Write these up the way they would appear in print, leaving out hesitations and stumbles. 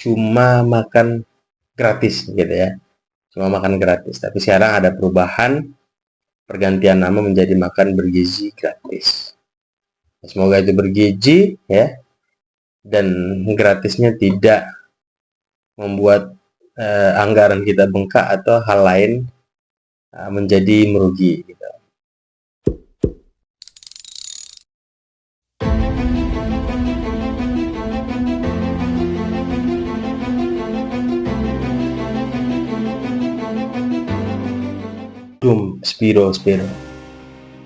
cuma makan gratis gitu ya, cuma makan gratis. Tapi sekarang ada perubahan, pergantian nama menjadi makan bergizi gratis. Semoga itu bergizi ya, dan gratisnya tidak membuat anggaran kita bengkak atau hal lain menjadi merugi gitu. Spiro.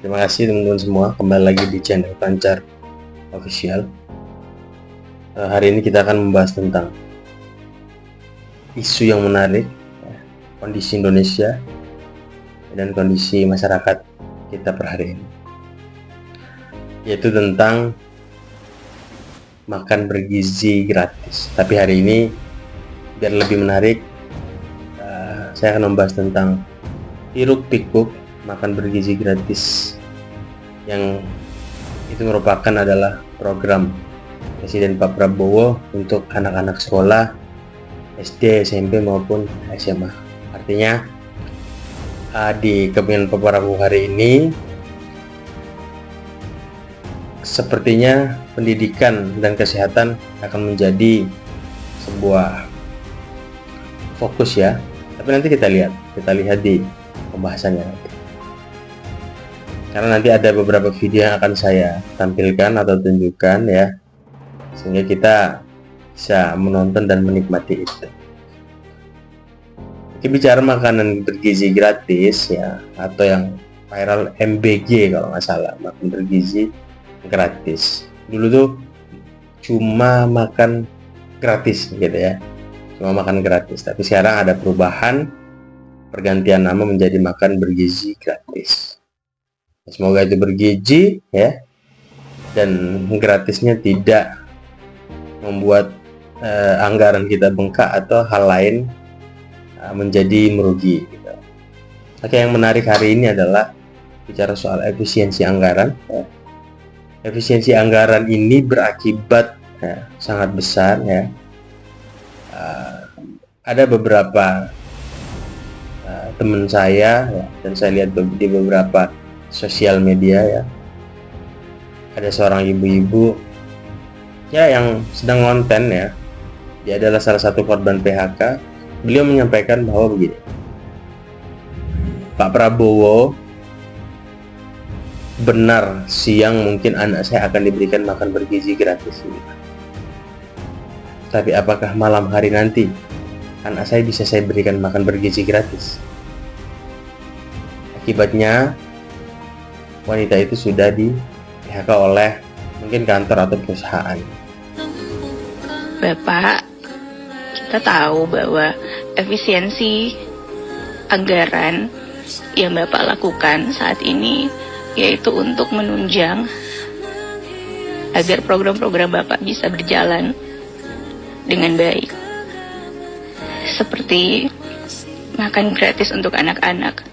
Terima kasih teman-teman semua, kembali lagi di channel Pancar Official. Hari ini kita akan membahas tentang isu yang menarik, kondisi Indonesia dan kondisi masyarakat kita per hari ini, yaitu tentang makan bergizi gratis. Tapi hari ini biar lebih menarik, saya akan membahas tentang hiruk pikuk makan bergizi gratis, yang itu merupakan adalah program Presiden Pak Prabowo untuk anak-anak sekolah SD, SMP maupun SMA. Artinya di Kementerian Pupr hari ini sepertinya pendidikan dan kesehatan akan menjadi sebuah fokus ya. Tapi nanti kita lihat di pembahasannya nanti. Karena nanti ada beberapa video yang akan saya tampilkan atau tunjukkan ya, sehingga kita bisa menonton dan menikmati itu. Kita bicara makanan bergizi gratis ya, atau yang viral MBG kalau nggak salah, makan bergizi gratis. Dulu tuh cuma makan gratis gitu ya, cuma makan gratis. Tapi sekarang ada perubahan, pergantian nama menjadi makan bergizi gratis. Semoga itu bergizi ya, dan gratisnya tidak membuat anggaran kita bengkak atau hal lain menjadi merugi gitu. Oke, yang menarik hari ini adalah bicara soal efisiensi anggaran ya. Efisiensi anggaran ini berakibat sangat besar ya. Ada beberapa teman saya ya, dan saya lihat di beberapa sosial media ya, ada seorang ibu-ibu ya yang sedang konten ya, dia adalah salah satu korban PHK. Beliau menyampaikan bahwa begini, Pak Prabowo, benar siang mungkin anak saya akan diberikan makan bergizi gratis gitu. Tapi apakah malam hari nanti anak saya bisa saya berikan makan bergizi gratis? Akibatnya wanita itu sudah di PHK oleh mungkin kantor atau perusahaan. Bapak, kita tahu bahwa efisiensi anggaran yang Bapak lakukan saat ini yaitu untuk menunjang agar program-program Bapak bisa berjalan dengan baik. Seperti makan gratis untuk anak-anak.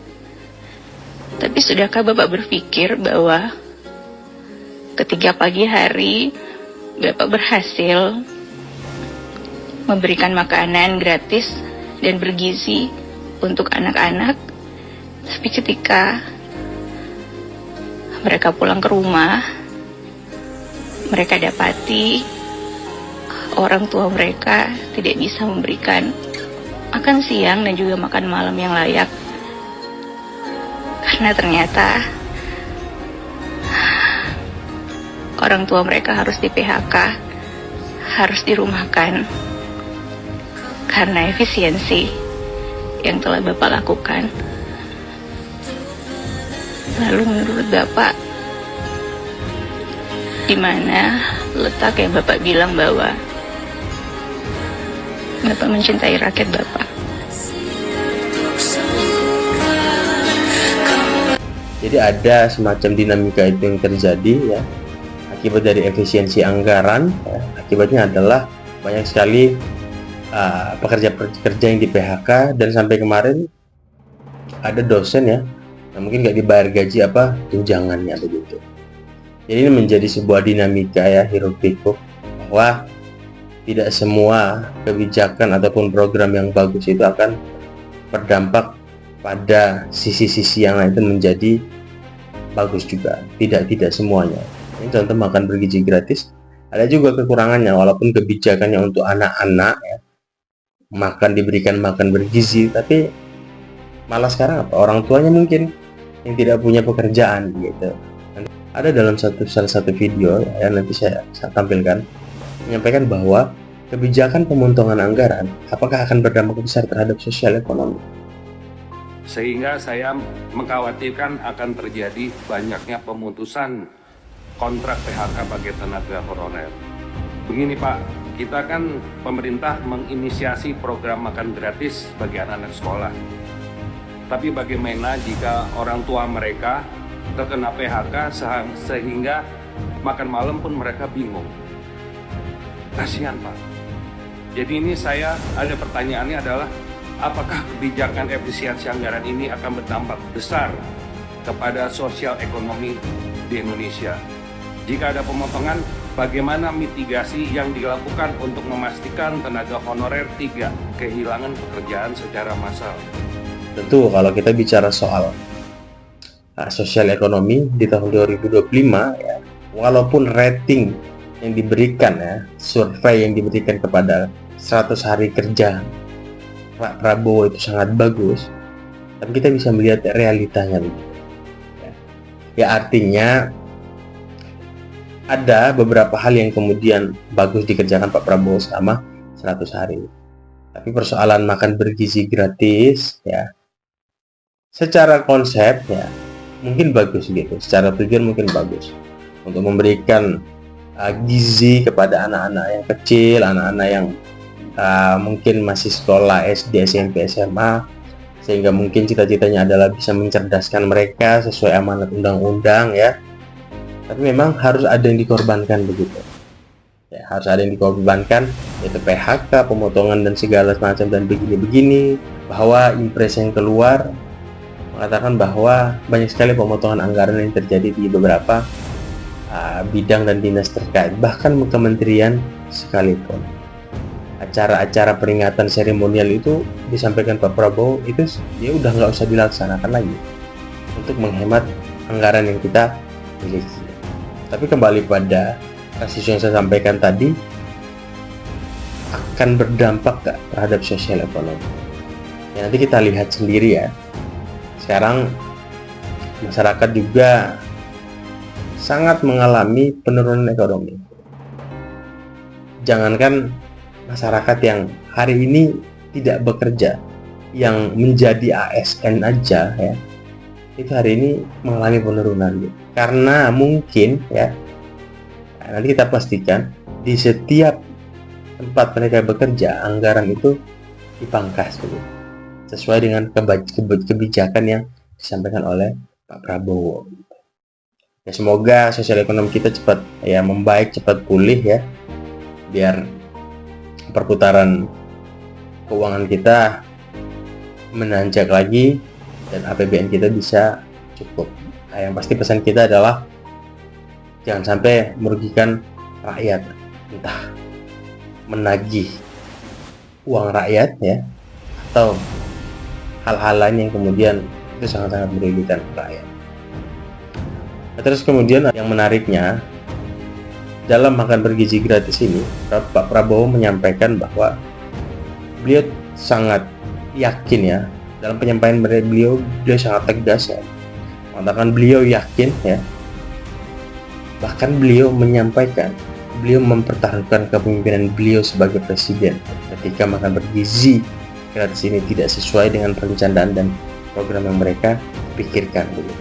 Tapi sudahkah Bapak berpikir bahwa ketika pagi hari Bapak berhasil memberikan makanan gratis dan bergizi untuk anak-anak, tapi ketika mereka pulang ke rumah, mereka dapati orang tua mereka tidak bisa memberikan makan siang dan juga makan malam yang layak. Karena ternyata orang tua mereka harus di PHK, harus dirumahkan karena efisiensi yang telah Bapak lakukan. Lalu menurut Bapak, di mana letak yang Bapak bilang bahwa Bapak mencintai rakyat Bapak? Jadi ada semacam dinamika itu yang terjadi ya, akibat dari efisiensi anggaran ya. Akibatnya adalah banyak sekali pekerja-pekerja yang di PHK, dan sampai kemarin ada dosen ya yang mungkin nggak dibayar gaji apa tunjangannya begitu. Jadi ini menjadi sebuah dinamika ya, hiruk pikuk, bahwa tidak semua kebijakan ataupun program yang bagus itu akan berdampak pada sisi-sisi yang lain itu menjadi bagus juga. Tidak semuanya. Ini contoh makan bergizi gratis, ada juga kekurangannya. Walaupun kebijakannya untuk anak-anak ya, diberikan makan bergizi, tapi malah sekarang apa? Orang tuanya mungkin yang tidak punya pekerjaan gitu. Ada dalam salah satu video ya, nanti saya tampilkan, menyampaikan bahwa kebijakan pemotongan anggaran apakah akan berdampak besar terhadap sosial ekonomi. Sehingga saya mengkhawatirkan akan terjadi banyaknya pemutusan kontrak PHK bagi tenaga honorer. Begini Pak, kita kan pemerintah menginisiasi program makan gratis bagi anak-anak sekolah. Tapi bagaimana jika orang tua mereka terkena PHK sehingga makan malam pun mereka bingung? Kasihan Pak. Jadi ini saya ada pertanyaannya adalah apakah kebijakan efisiensi anggaran ini akan berdampak besar kepada sosial ekonomi di Indonesia? Jika ada pemotongan, bagaimana mitigasi yang dilakukan untuk memastikan tenaga honorer tidak kehilangan pekerjaan secara massal? Tentu kalau kita bicara soal sosial ekonomi di tahun 2025 ya, walaupun rating yang diberikan ya, survei yang diberikan kepada 100 hari kerja Pak Prabowo itu sangat bagus, tapi kita bisa melihat realitanya ya, artinya ada beberapa hal yang kemudian bagus dikerjakan Pak Prabowo selama 100 hari, tapi persoalan makan bergizi gratis ya, secara konsep ya mungkin bagus gitu, secara tujuan mungkin bagus untuk memberikan gizi kepada anak-anak yang kecil, anak-anak yang mungkin masih sekolah SD, SMP, SMA, sehingga mungkin cita-citanya adalah bisa mencerdaskan mereka sesuai amanat undang-undang ya. Tapi memang harus ada yang dikorbankan begitu ya, harus ada yang dikorbankan, yaitu PHK, pemotongan dan segala macam dan begini-begini. Bahwa impres yang keluar mengatakan bahwa banyak sekali pemotongan anggaran yang terjadi di beberapa bidang dan dinas terkait, bahkan kementerian sekalipun. Acara-acara peringatan seremonial itu disampaikan Pak Prabowo itu ya udah nggak usah dilaksanakan lagi untuk menghemat anggaran yang kita miliki. Tapi kembali pada kasus yang saya sampaikan tadi, akan berdampak gak terhadap sosial ekonomi ya, nanti kita lihat sendiri ya. Sekarang masyarakat juga sangat mengalami penurunan ekonomi. Jangankan masyarakat yang hari ini tidak bekerja, yang menjadi ASN aja ya, itu hari ini mengalami penurunan gitu. Karena mungkin ya, nanti kita pastikan di setiap tempat mereka bekerja anggaran itu dipangkas gitu, sesuai dengan kebijakan yang disampaikan oleh Pak Prabowo. Ya, semoga sosial ekonomi kita cepat ya membaik, cepat pulih ya, biar perputaran keuangan kita menanjak lagi dan APBN kita bisa cukup. Nah, yang pasti pesan kita adalah jangan sampai merugikan rakyat, entah menagih uang rakyat ya, atau hal-hal lain yang kemudian itu sangat-sangat merugikan rakyat. Nah, terus kemudian yang menariknya, dalam makan bergizi gratis ini, Pak Prabowo menyampaikan bahwa beliau sangat yakin ya, dalam penyampaian beliau sangat tegas ya, mengatakan beliau yakin ya, bahkan beliau menyampaikan beliau mempertaruhkan kepemimpinan beliau sebagai presiden ketika makan bergizi gratis ini tidak sesuai dengan perencanaan dan program yang mereka pikirkan dulu.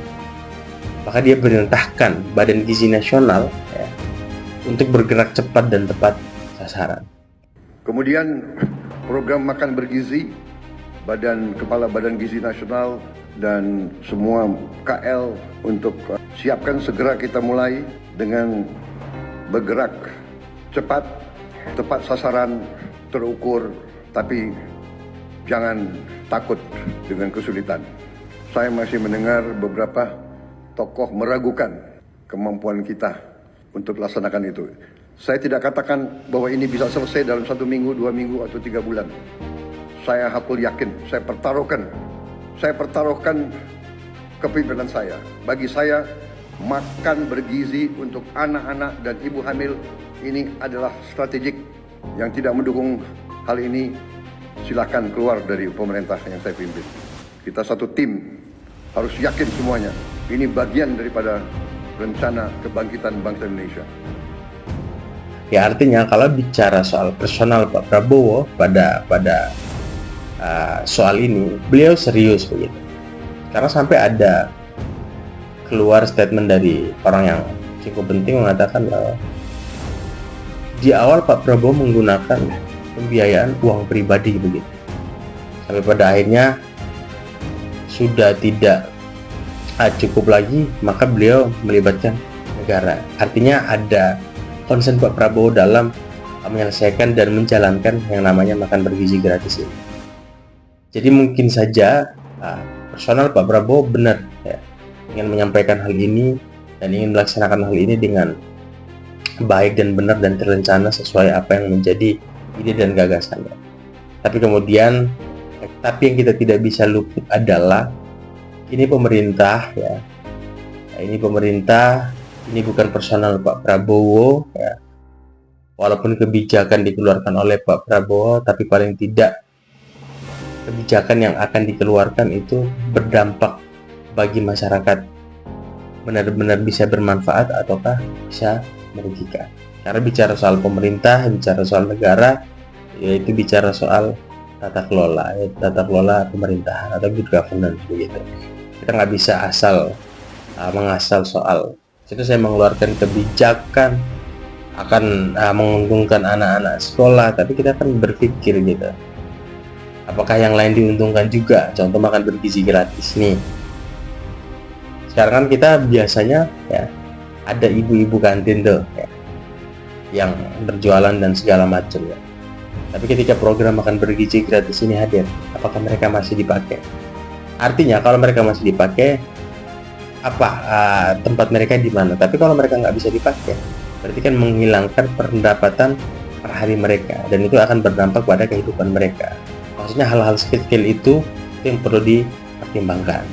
Maka dia perintahkan Badan Gizi Nasional ya, untuk bergerak cepat dan tepat sasaran. Kemudian program makan bergizi, Kepala Badan Gizi Nasional dan semua KL untuk siapkan segera kita mulai dengan bergerak cepat, tepat sasaran, terukur, tapi jangan takut dengan kesulitan. Saya masih mendengar beberapa tokoh meragukan kemampuan kita untuk laksanakan itu. Saya tidak katakan bahwa ini bisa selesai dalam 1 minggu, 2 minggu, atau 3 bulan. Saya hakul yakin, saya pertaruhkan kepemimpinan saya. Bagi saya, makan bergizi untuk anak-anak dan ibu hamil ini adalah strategik. Yang tidak mendukung hal ini, silakan keluar dari pemerintah yang saya pimpin. Kita satu tim, harus yakin semuanya. Ini bagian daripada rencana kebangkitan bangsa Indonesia. Ya, artinya kalau bicara soal personal Pak Prabowo pada soal ini, beliau serius begitu. Karena sampai ada keluar statement dari orang yang cukup penting mengatakan bahwa di awal Pak Prabowo menggunakan pembiayaan uang pribadi begitu. Sampai pada akhirnya sudah tidak cukup lagi, maka beliau melibatkan negara. Artinya ada konsen Pak Prabowo dalam menyelesaikan dan menjalankan yang namanya makan bergizi gratis ini. Jadi mungkin saja personal Pak Prabowo benar ya, ingin menyampaikan hal ini dan ingin melaksanakan hal ini dengan baik dan benar dan terencana sesuai apa yang menjadi ide dan gagasannya. Tapi kemudian, yang kita tidak bisa luput adalah ini pemerintah ya. Ini pemerintah, ini bukan personal Pak Prabowo ya. Walaupun kebijakan dikeluarkan oleh Pak Prabowo, tapi paling tidak kebijakan yang akan dikeluarkan itu berdampak bagi masyarakat, benar-benar bisa bermanfaat ataukah bisa merugikan. Karena bicara soal pemerintah, bicara soal negara, yaitu bicara soal tata kelola pemerintahan atau good governance begitu. Kita nggak bisa asal mengasal soal itu. Saya mengeluarkan kebijakan akan menguntungkan anak-anak sekolah, tapi kita kan berpikir gitu, apakah yang lain diuntungkan juga? Contoh makan bergizi gratis nih. Sekarang kan kita biasanya ya ada ibu-ibu kantin tuh ya, yang berjualan dan segala macam ya. Tapi ketika program makan bergizi gratis ini hadir, apakah mereka masih dipakai? Artinya kalau mereka masih dipakai, tempat mereka di mana? Tapi kalau mereka nggak bisa dipakai, berarti kan menghilangkan pendapatan per hari mereka, dan itu akan berdampak pada kehidupan mereka. Maksudnya hal-hal kecil itu yang perlu dipertimbangkan.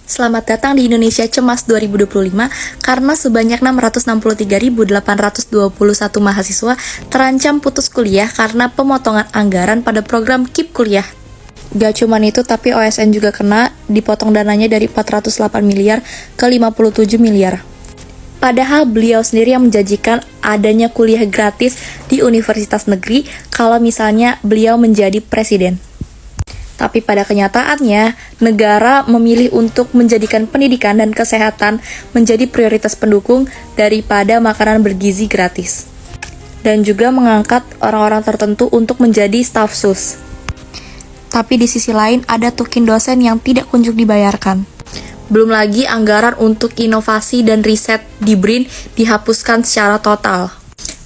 Selamat datang di Indonesia Cemas 2025, karena sebanyak 663.821 mahasiswa terancam putus kuliah karena pemotongan anggaran pada program KIP Kuliah. Gak cuman itu, tapi OSN juga kena, dipotong dananya dari 408 miliar ke 57 miliar. Padahal beliau sendiri yang menjanjikan adanya kuliah gratis di universitas negeri kalau misalnya beliau menjadi presiden. Tapi pada kenyataannya, negara memilih untuk menjadikan pendidikan dan kesehatan menjadi prioritas pendukung daripada makanan bergizi gratis. Dan juga mengangkat orang-orang tertentu untuk menjadi staf sus. Tapi di sisi lain ada tukin dosen yang tidak kunjung dibayarkan. Belum lagi anggaran untuk inovasi dan riset di BRIN dihapuskan secara total.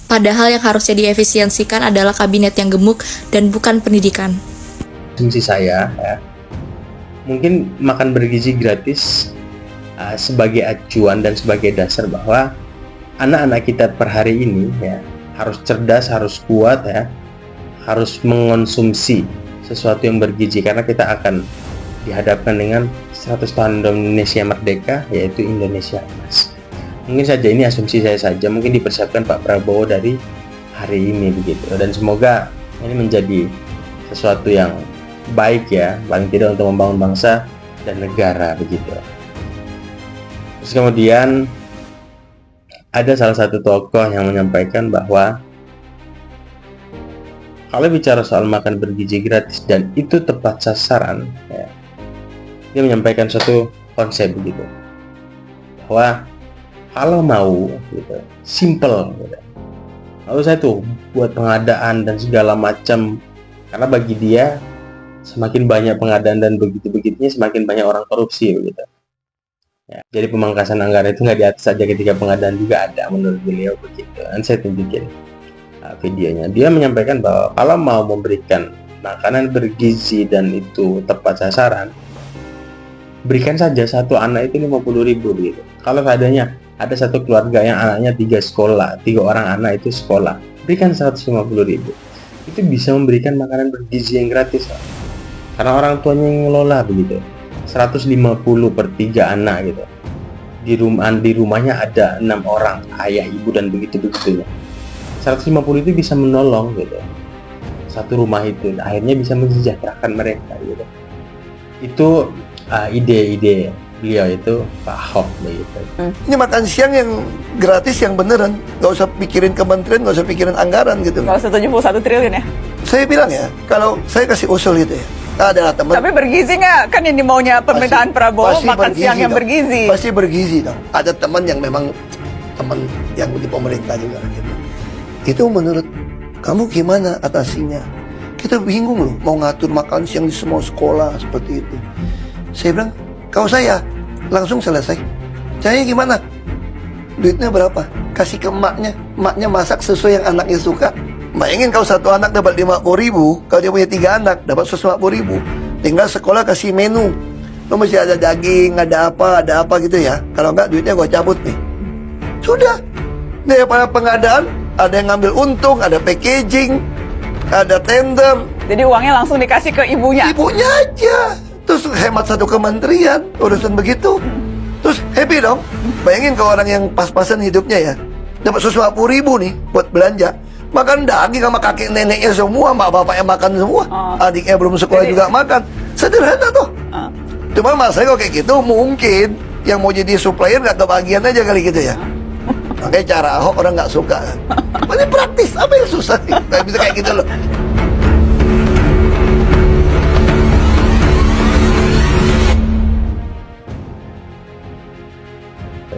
Padahal yang harusnya diefisiensikan adalah kabinet yang gemuk dan bukan pendidikan. Asumsi saya ya, mungkin makan bergizi gratis sebagai acuan dan sebagai dasar bahwa anak-anak kita per hari ini ya harus cerdas, harus kuat ya, harus mengonsumsi sesuatu yang bergizi, karena kita akan dihadapkan dengan 100 tahun Indonesia merdeka, yaitu Indonesia emas. Mungkin saja ini asumsi saya saja, mungkin dipersiapkan Pak Prabowo dari hari ini begitu, dan semoga ini menjadi sesuatu yang baik ya, paling tidak untuk membangun bangsa dan negara begitu. Terus kemudian ada salah satu tokoh yang menyampaikan bahwa kalau bicara soal makan bergizi gratis dan itu tepat sasaran ya, dia menyampaikan suatu konsep begitu, bahwa kalau mau gitu, simple gitu. Lalu saya tuh buat pengadaan dan segala macam, karena bagi dia semakin banyak pengadaan dan begitu-begitunya semakin banyak orang korupsi begitu. Ya, jadi pemangkasan anggaran itu nggak di atas saja, ketika pengadaan juga ada menurut beliau begitu. Dan saya tunjukin videonya. Dia menyampaikan bahwa kalau mau memberikan makanan bergizi dan itu tepat sasaran, berikan saja satu anak itu 50.000 gitu. Kalau seadanya ada satu keluarga yang anaknya 3 orang anak itu sekolah, berikan 150.000. Itu bisa memberikan makanan bergizi yang gratis, Pak. Karena orang tuanya yang ngelola begitu. 150 per 3 anak gitu. Di rumahnya ada 6 orang, ayah, ibu, dan begitu-begitunya. 150 itu bisa menolong gitu. Satu rumah itu akhirnya bisa mensejahterakan mereka gitu. Itu ide-ide beliau itu, Pak Ahok begitu. Ini makan siang yang gratis, yang beneran, nggak usah pikirin kementerian, nggak usah pikirin anggaran gitu. Nggak usah 71 triliun ya? Saya bilang ya, kalau saya kasih usul gitu ya, ada teman. Tapi bergizi nggak? Kan yang dimaunya pemerintahan Prabowo makan siang yang dong. bergizi. Pasti bergizi dong. Ada teman yang memang teman yang di pemerintah juga gitu. Itu menurut kamu gimana atasinya? Kita bingung loh, mau ngatur makan siang di semua sekolah seperti itu. Saya bilang, kalau saya langsung selesai. Caranya gimana? Duitnya berapa? Kasih ke emaknya masak sesuai yang anaknya suka. Bayangin kalau satu anak dapat 50.000, kalau dia punya 3 anak dapat 150.000. Tinggal sekolah kasih menu. Lo mesti ada daging, ada apa gitu ya. Kalau enggak duitnya gua cabut nih. Sudah. Daripada pengadaan, ada yang ngambil untung, ada packaging, ada tender. Jadi uangnya langsung dikasih ke ibunya. Ibunya aja. Terus hemat satu kementerian, urusan begitu. Terus happy dong. Bayangin kalau orang yang pas-pasan hidupnya ya, dapat 150.000 nih buat belanja. Makan daging sama kakek neneknya semua, mbak bapaknya makan semua. Adiknya belum sekolah juga makan. Sederhana tuh. Cuma masalahnya kalau kayak gitu mungkin yang mau jadi supplier nggak kebagian aja kali gitu ya. Makanya cara Ahok orang nggak suka. Ini praktis, apa yang susah nih? Nggak bisa kayak gitu loh.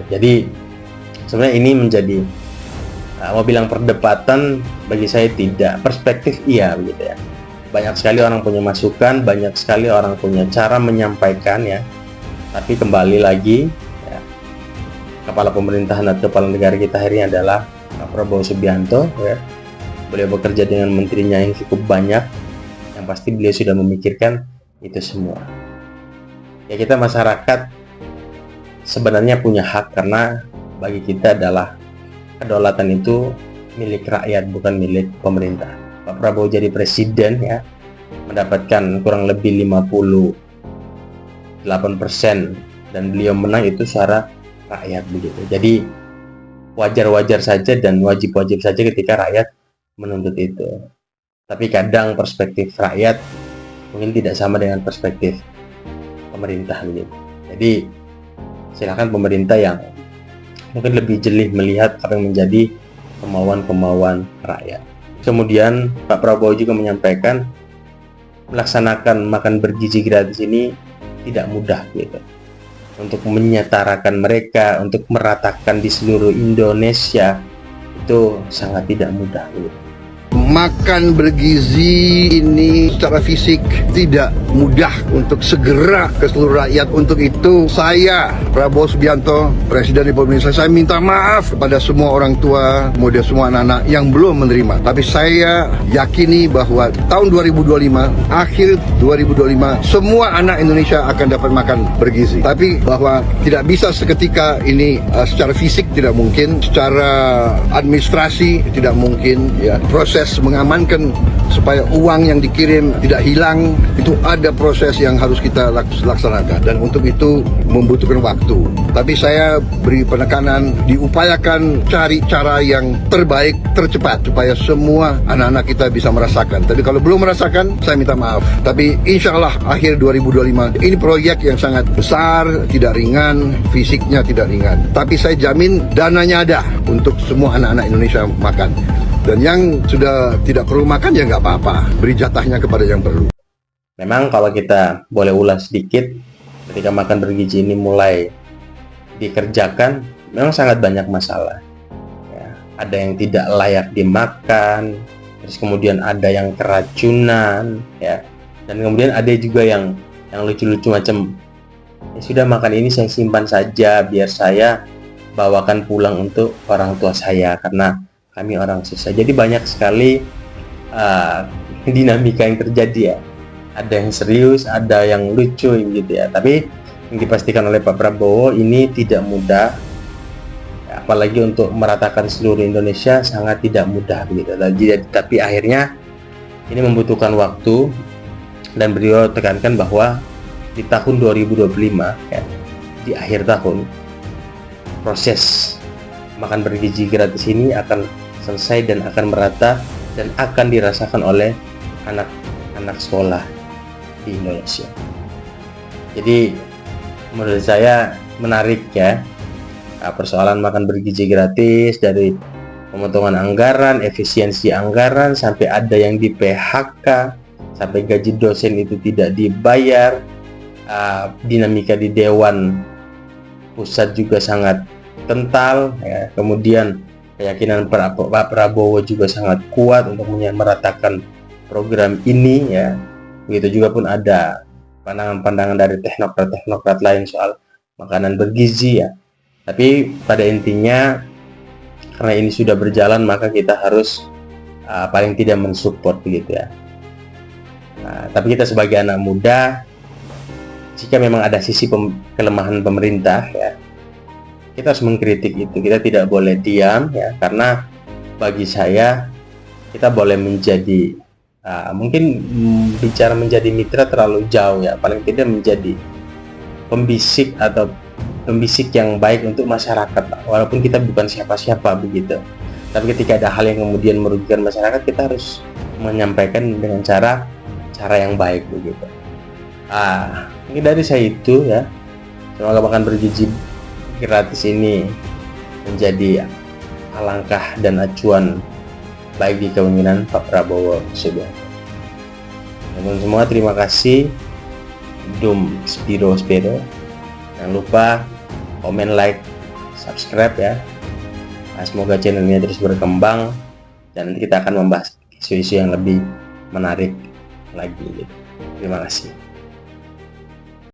Jadi sebenarnya ini menjadi mau bilang perdebatan, bagi saya tidak. Perspektif iya begitu ya. Banyak sekali orang punya masukan, banyak sekali orang punya cara menyampaikan ya. Tapi kembali lagi ya, kepala pemerintahan atau kepala negara kita hari ini adalah Pak Prabowo Subianto ya. Beliau bekerja dengan menterinya yang cukup banyak. Yang pasti beliau sudah memikirkan itu semua. Ya, kita masyarakat sebenarnya punya hak, karena bagi kita adalah kedaulatan itu milik rakyat, bukan milik pemerintah. Pak Prabowo jadi presiden ya, mendapatkan kurang lebih 58% dan beliau menang itu suara rakyat begitu. Jadi wajar-wajar saja dan wajib-wajib saja ketika rakyat menuntut itu. Tapi kadang perspektif rakyat mungkin tidak sama dengan perspektif pemerintah begitu. Jadi silakan pemerintah yang mungkin lebih jeli melihat apa yang menjadi kemauan-kemauan rakyat. Kemudian Pak Prabowo juga menyampaikan melaksanakan makan bergizi gratis ini tidak mudah gitu. Untuk menyetarakan mereka, untuk meratakan di seluruh Indonesia itu sangat tidak mudah gitu. Makan bergizi ini secara fisik tidak mudah untuk segera ke seluruh rakyat. Untuk itu saya, Prabowo Subianto, Presiden Republik Indonesia, saya minta maaf kepada semua orang tua, kemudian semua anak-anak yang belum menerima. Tapi saya yakini bahwa tahun 2025, akhir 2025, semua anak Indonesia akan dapat makan bergizi. Tapi bahwa tidak bisa seketika ini secara fisik tidak mungkin, secara administrasi tidak mungkin ya. Proses mengamankan supaya uang yang dikirim tidak hilang, itu ada proses yang harus kita laksanakan, dan untuk itu membutuhkan waktu. Tapi saya beri penekanan, diupayakan cari cara yang terbaik, tercepat, supaya semua anak-anak kita bisa merasakan. Tapi kalau belum merasakan, saya minta maaf. Tapi insya Allah akhir 2025, ini proyek yang sangat besar, tidak ringan, fisiknya tidak ringan. Tapi saya jamin dananya ada untuk semua anak-anak Indonesia makan. Dan yang sudah tidak perlu makan ya nggak apa-apa, beri jatahnya kepada yang perlu. Memang kalau kita boleh ulas sedikit, ketika makan bergizi ini mulai dikerjakan, memang sangat banyak masalah. Ya, ada yang tidak layak dimakan, terus kemudian ada yang keracunan, ya, dan kemudian ada juga yang lucu-lucu macam, ya sudah makan ini saya simpan saja, biar saya bawakan pulang untuk orang tua saya karena kami orang susah. Jadi banyak sekali dinamika yang terjadi ya. Ada yang serius, ada yang lucu gitu ya. Tapi yang dipastikan oleh Pak Prabowo ini tidak mudah. apalagi untuk meratakan seluruh Indonesia sangat tidak mudah begitu. Tapi akhirnya ini membutuhkan waktu, dan beliau tekankan bahwa di tahun 2025 ya, di akhir tahun proses makan bergizi gratis ini akan selesai dan akan merata dan akan dirasakan oleh anak-anak sekolah di Indonesia. Jadi menurut saya menarik ya, persoalan makan bergizi gratis, dari pemotongan anggaran, efisiensi anggaran, sampai ada yang di PHK, sampai gaji dosen itu tidak dibayar, dinamika di Dewan Pusat juga sangat kental ya. Kemudian keyakinan Pak Prabowo juga sangat kuat untuk meratakan program ini ya. Begitu juga pun ada pandangan-pandangan dari teknokrat lain soal makanan bergizi ya. Tapi pada intinya karena ini sudah berjalan, maka kita harus paling tidak mensupport begitu ya. Tapi kita sebagai anak muda, jika memang ada sisi kelemahan pemerintah ya, kita harus mengkritik itu. Kita tidak boleh diam ya, karena bagi saya kita boleh menjadi mungkin bicara menjadi mitra terlalu jauh ya, paling tidak menjadi pembisik atau pembisik yang baik untuk masyarakat, walaupun kita bukan siapa-siapa begitu. Tapi ketika ada hal yang kemudian merugikan masyarakat, kita harus menyampaikan dengan cara yang baik begitu. Ini dari saya itu ya. Semoga makan bergizi gratis ini menjadi alangkah dan acuan baik di kepemimpinan Pak Prabowo Subianto. Teman-teman semua, terima kasih. Dum Spiro. Jangan lupa komen, like, subscribe ya. Semoga channel ini terus berkembang, dan nanti kita akan membahas isu-isu yang lebih menarik lagi. Terima kasih.